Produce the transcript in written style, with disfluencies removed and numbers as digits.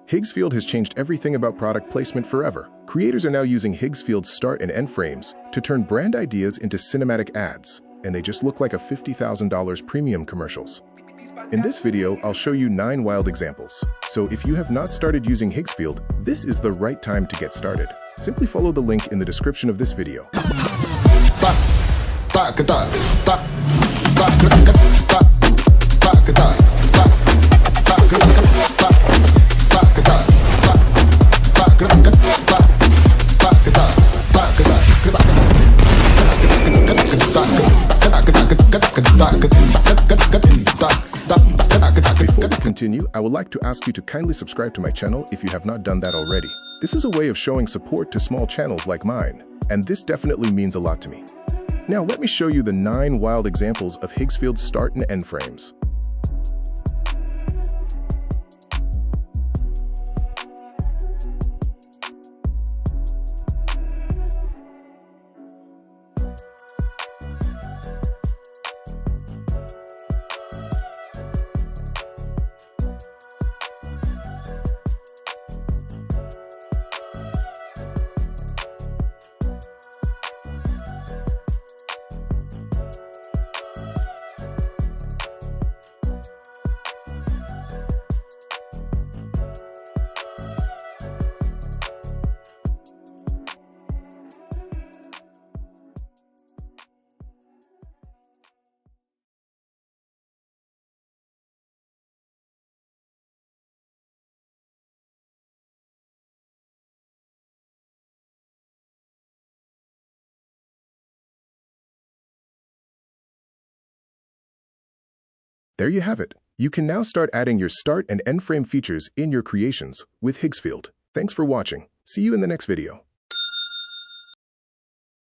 Higgsfield has changed everything about product placement forever. Creators are now using Higgsfield's start and end frames to turn brand ideas into cinematic ads, and they just look like a $50,000 premium commercials. In this video, I'll show you 9 wild examples. So if you have not started using Higgsfield, this is the right time to get started. Simply follow the link in the description of this video. Before we continue, I would like to ask you to kindly subscribe to my channel if you have not done that already. This is a way of showing support to small channels like mine, and this definitely means a lot to me. Now let me show you the 9 wild examples of Higgsfield's start and end frames. There you have it. You can now start adding your start and end frame features in your creations with Higgsfield. Thanks for watching. See you in the next video.